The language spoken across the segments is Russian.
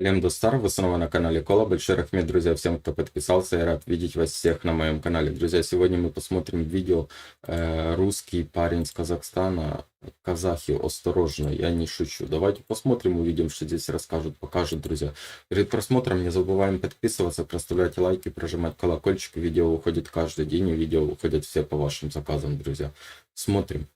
Лем Достар, вы снова на канале Кола. Большой рахмет, друзья, всем, кто подписался. Я рад видеть вас всех на моем канале. Друзья, сегодня мы посмотрим видео «Русский парень с Казахстана». Казахи, осторожно, я не шучу. Давайте посмотрим, увидим, что здесь расскажут, покажут, друзья. Перед просмотром не забываем подписываться, проставлять лайки, прожимать колокольчик. Видео выходит каждый день, и видео выходят все по вашим заказам, друзья. Смотрим.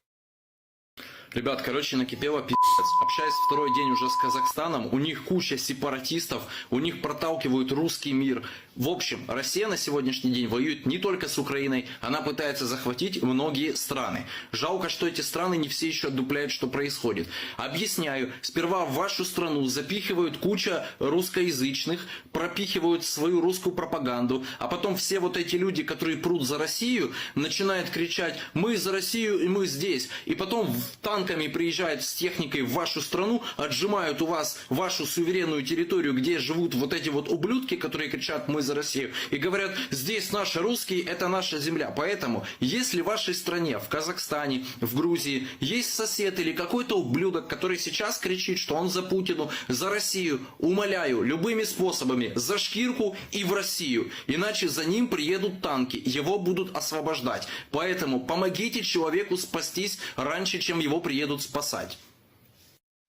Ребят, короче, накипело пиздец. Общаюсь второй день уже с Казахстаном. У них куча сепаратистов. У них проталкивают русский мир. В общем, Россия на сегодняшний день воюет не только с Украиной. Она пытается захватить многие страны. Жалко, что эти страны не все еще отдупляют, что происходит. Объясняю. Сперва в вашу страну запихивают куча русскоязычных. Пропихивают свою русскую пропаганду. А потом все вот эти люди, которые прут за Россию, начинают кричать: мы за Россию и мы здесь. И потом танками приезжают с техникой в вашу страну, отжимают у вас вашу суверенную территорию, где живут вот эти вот ублюдки, которые кричат: мы за Россию, и говорят: здесь наши русские, это наша земля. Поэтому, если в вашей стране, в Казахстане, в Грузии, есть сосед или какой-то ублюдок, который сейчас кричит, что он за Путину, за Россию, умоляю, любыми способами, за шкирку и в Россию. Иначе за ним приедут танки, его будут освобождать. Поэтому помогите человеку спастись раньше, чем его приедут спасать.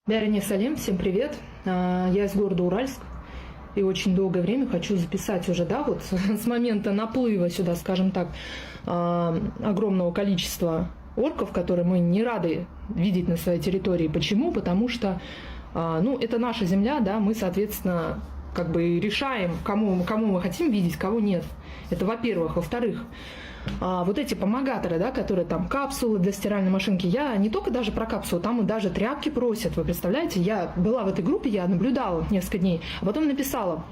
Бярине Салим, всем привет. Я из города Уральск. И очень долгое время хочу записать уже, да, вот с момента наплыва сюда, скажем так, огромного количества орков, которые мы не рады видеть на своей территории. Почему? Потому что, ну, это наша земля, да, мы, соответственно, как бы решаем, кому мы хотим видеть, кого нет. Это во-первых. Во-вторых, вот эти помогаторы, да, которые там капсулы для стиральной машинки, я не только даже про капсулу, там и даже тряпки просят, вы представляете? Я была в этой группе, я наблюдала несколько дней, а потом написала: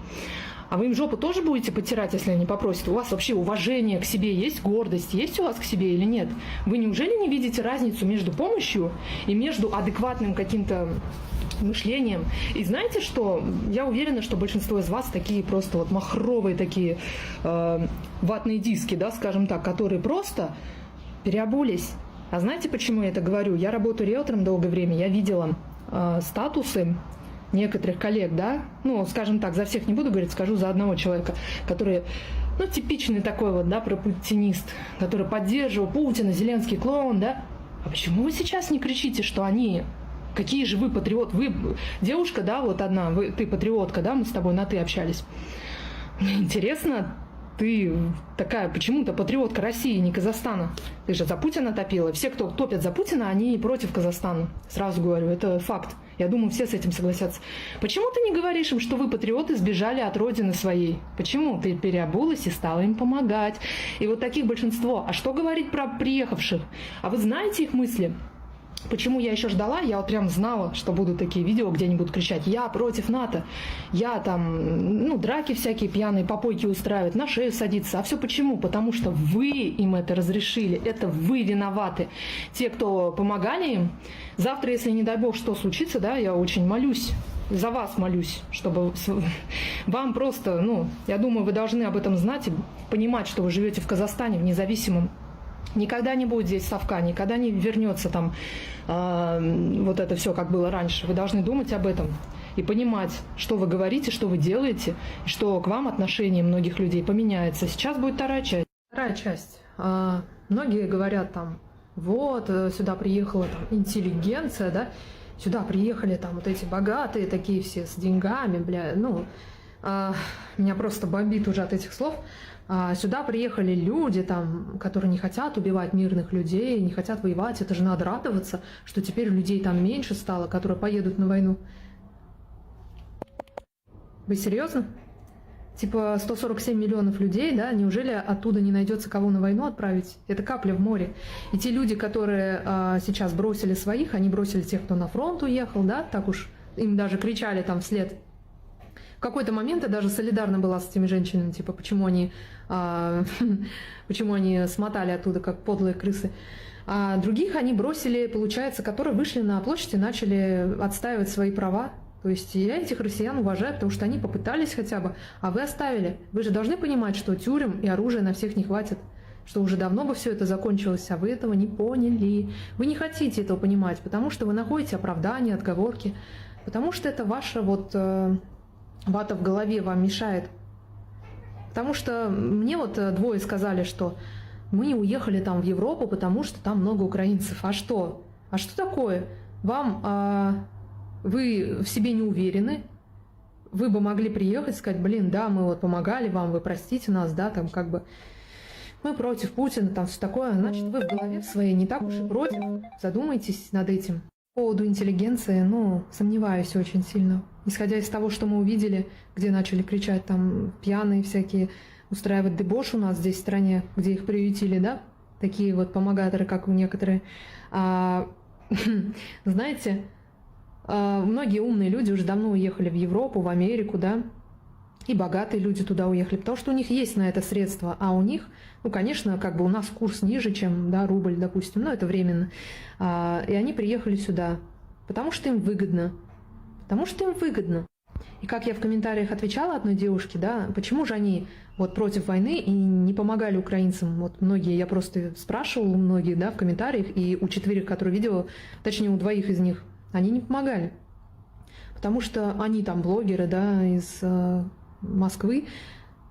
а вы им жопу тоже будете потирать, если они попросят? У вас вообще уважение к себе есть, гордость есть у вас к себе или нет? Вы неужели не видите разницу между помощью и между адекватным каким-то мышлением? И знаете что? Я уверена, что большинство из вас такие просто вот махровые такие ватные диски, да, скажем так, которые просто переобулись. А знаете, почему я это говорю? Я работаю риэлтором долгое время, я видела статусы некоторых коллег, да, ну, скажем так, за всех не буду говорить, скажу за одного человека, который, ну, типичный такой вот, да, пропутинист, который поддерживал Путина, Зеленский клоун, да. А почему вы сейчас не кричите, что они... Какие же вы патриот? Вы девушка, да, вот одна, ты патриотка, да, мы с тобой на «ты» общались. Мне интересно, ты такая почему-то патриотка России, не Казахстана. Ты же за Путина топила. Все, кто топят за Путина, они против Казахстана. Сразу говорю, это факт. Я думаю, все с этим согласятся. Почему ты не говоришь им, что вы, патриоты, сбежали от родины своей? Почему? Ты переобулась и стала им помогать. И вот таких большинство. А что говорить про приехавших? А вы знаете их мысли? Почему я еще ждала? Я вот прям знала, что будут такие видео, где они будут кричать: я против НАТО, я там, ну, драки всякие пьяные, попойки устраивать, на шею садиться. А все почему? Потому что вы им это разрешили, это вы виноваты. Те, кто помогали им, завтра, если не дай бог что случится, да, я очень молюсь, за вас молюсь, чтобы вам просто, ну, я думаю, вы должны об этом знать и понимать, что вы живете в Казахстане, в независимом. Никогда не будет здесь совка, никогда не вернется там вот это все, как было раньше. Вы должны думать об этом и понимать, что вы говорите, что вы делаете, и что к вам отношение многих людей поменяется. Сейчас будет вторая часть. Вторая часть. Многие говорят там: вот, сюда приехала там интеллигенция, да, сюда приехали там вот эти богатые, такие все с деньгами, бля, ну, меня просто бомбит уже от этих слов. Сюда приехали люди, там, которые не хотят убивать мирных людей, не хотят воевать. Это же надо радоваться, что теперь людей там меньше стало, которые поедут на войну. Вы серьезно? Типа 147 миллионов людей, да? Неужели оттуда не найдется кого на войну отправить? Это капля в море. И те люди, которые сейчас бросили своих, они бросили тех, кто на фронт уехал, да? Так уж им даже кричали там вслед. В какой-то момент я даже солидарна была с этими женщинами, типа, почему они смотали оттуда, как подлые крысы. А других они бросили, получается, которые вышли на площадь и начали отстаивать свои права. То есть я этих россиян уважаю, потому что они попытались хотя бы, а вы оставили. Вы же должны понимать, что тюрем и оружия на всех не хватит, что уже давно бы все это закончилось, а вы этого не поняли. Вы не хотите этого понимать, потому что вы находите оправдания, отговорки, потому что это ваша вот... вата в голове вам мешает? Потому что мне вот двое сказали, что мы не уехали там в Европу, потому что там много украинцев. А что? А что такое? Вы в себе не уверены? Вы бы могли приехать и сказать, блин, да, мы вот помогали вам, вы простите нас, да, там как бы мы против Путина, там все такое. Значит, вы в голове своей не так уж и против. Задумайтесь над этим. По поводу интеллигенции, ну, сомневаюсь очень сильно. Исходя из того, что мы увидели, где начали кричать там пьяные всякие, устраивать дебош у нас здесь в стране, где их приютили, да, такие вот помогаторы, как у некоторые. Знаете, многие умные люди уже давно уехали в Европу, в Америку, да, и богатые люди туда уехали, потому что у них есть на это средства, а у них, ну, конечно, как бы у нас курс ниже, чем, да, рубль, допустим, но это временно. И они приехали сюда, потому что им выгодно. Потому что им выгодно. И как я в комментариях отвечала одной девушке, да, почему же они вот против войны и не помогали украинцам? Вот многие, я просто спрашивала у многих, да, в комментариях, и у четверых, которые видела, точнее, у двоих из них, они не помогали. Потому что они там блогеры, да, из Москвы,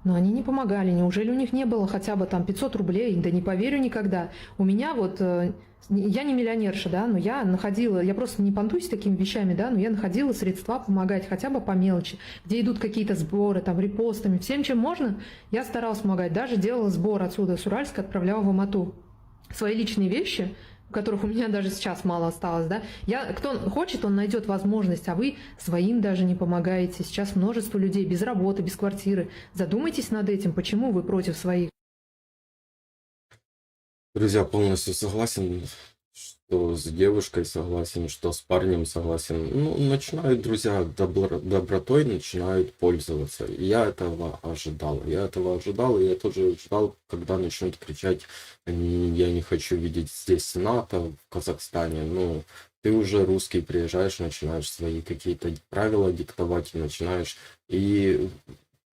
но они не помогали. Неужели у них не было хотя бы там 500 рублей? Да не поверю никогда. У меня вот, я не миллионерша, да, но я находила, я просто не понтуюсь такими вещами, да, но я находила средства помогать хотя бы по мелочи, где идут какие-то сборы, там, репостами, всем, чем можно, я старалась помогать. Даже делала сбор отсюда, с Уральска, отправляла в Алмату. Свои личные вещи, которых у меня даже сейчас мало осталось, да. Кто хочет, он найдет возможность, а вы своим даже не помогаете. Сейчас множество людей без работы, без квартиры. Задумайтесь над этим, почему вы против своих. Друзья, полностью согласен, что с девушкой согласен, что с парнем согласен. Ну, начинают, друзья, добротой начинают пользоваться. И я этого ожидал. И я тоже ждал, когда начнут кричать, я не хочу видеть здесь НАТО, в Казахстане. Ну, ты уже русский, приезжаешь, начинаешь свои какие-то правила диктовать, начинаешь. И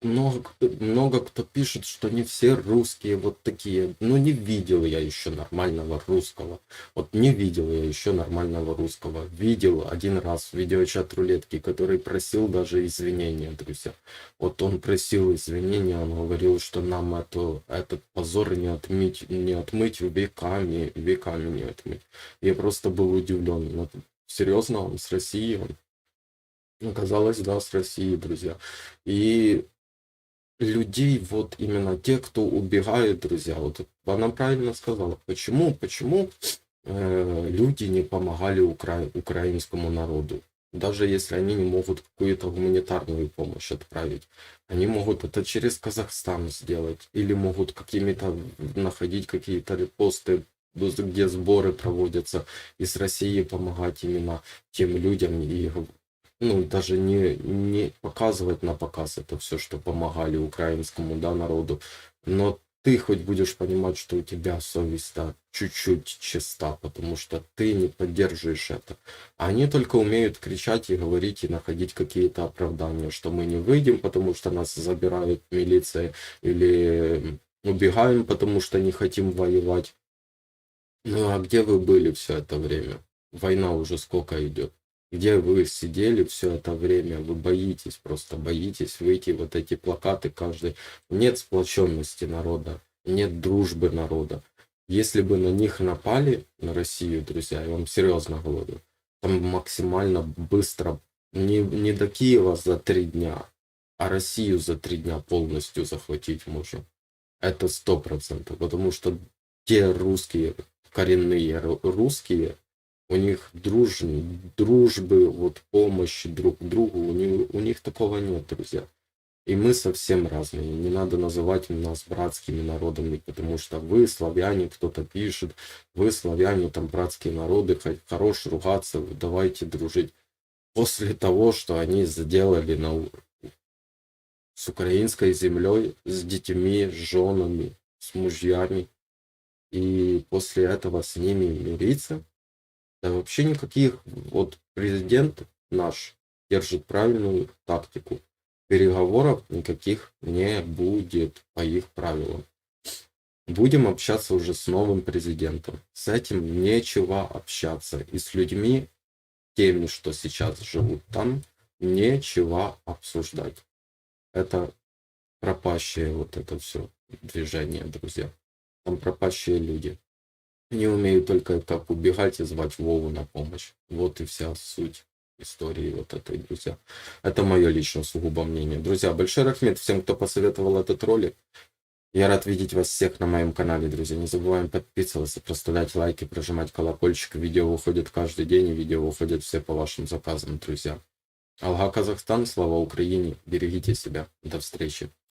много кто пишет, что не все русские вот такие. Но не видел я еще нормального русского. Вот не видел я еще нормального русского. Видел один раз в видеочат рулетки, который просил даже извинения, друзья. Вот он просил извинения, он говорил, что нам этот позор не отмыть веками не отмыть. Я просто был удивлен. Ну, серьезно, он с России? Оказалось, да, с России, друзья. И людей, вот именно те, кто убегает, друзья, вот она правильно сказала, почему люди не помогали украинскому народу, даже если они не могут какую-то гуманитарную помощь отправить, они могут это через Казахстан сделать, или могут какими-то находить какие-то репосты, где сборы проводятся, и с России помогать именно тем людям, и ну, даже не показывать на показ это все, что помогали украинскому, да, народу. Но ты хоть будешь понимать, что у тебя совесть, да, чуть-чуть чиста, потому что ты не поддерживаешь это. А они только умеют кричать и говорить, и находить какие-то оправдания, что мы не выйдем, потому что нас забирает милиция, или убегаем, потому что не хотим воевать. Ну, а где вы были все это время? Война уже сколько идет? Где вы сидели все это время, вы боитесь, просто боитесь выйти, вот эти плакаты каждый. Нет сплоченности народа, нет дружбы народа. Если бы на них напали, на Россию, друзья, я вам серьезно говорю, там максимально быстро, не до Киева за 3 дня, а Россию за 3 дня полностью захватить можно. Это 100%, потому что те русские, коренные русские, у них дружбы, вот помощи друг другу, у них такого нет, друзья. И мы совсем разные. Не надо называть нас братскими народами, потому что вы, славяне, кто-то пишет, вы, славяне, там братские народы, хорош ругаться, давайте дружить. После того, что они сделали с украинской землей, с детьми, с женами, с мужьями, и после этого с ними мириться, да вообще никаких, вот президент наш держит правильную тактику. Переговоров никаких не будет по их правилам. Будем общаться уже с новым президентом. С этим нечего общаться. И с людьми, теми, что сейчас живут там, нечего обсуждать. Это пропащее вот это все движение, друзья. Там пропащие люди. Они умеют только как убегать и звать Вову на помощь. Вот и вся суть истории вот этой, друзья. Это мое личное сугубо мнение. Друзья, большой рахмет всем, кто посоветовал этот ролик. Я рад видеть вас всех на моем канале, друзья. Не забываем подписываться, проставлять лайки, прожимать колокольчик. Видео выходит каждый день, и видео выходят все по вашим заказам, друзья. Алга Казахстан, слава Украине. Берегите себя. До встречи.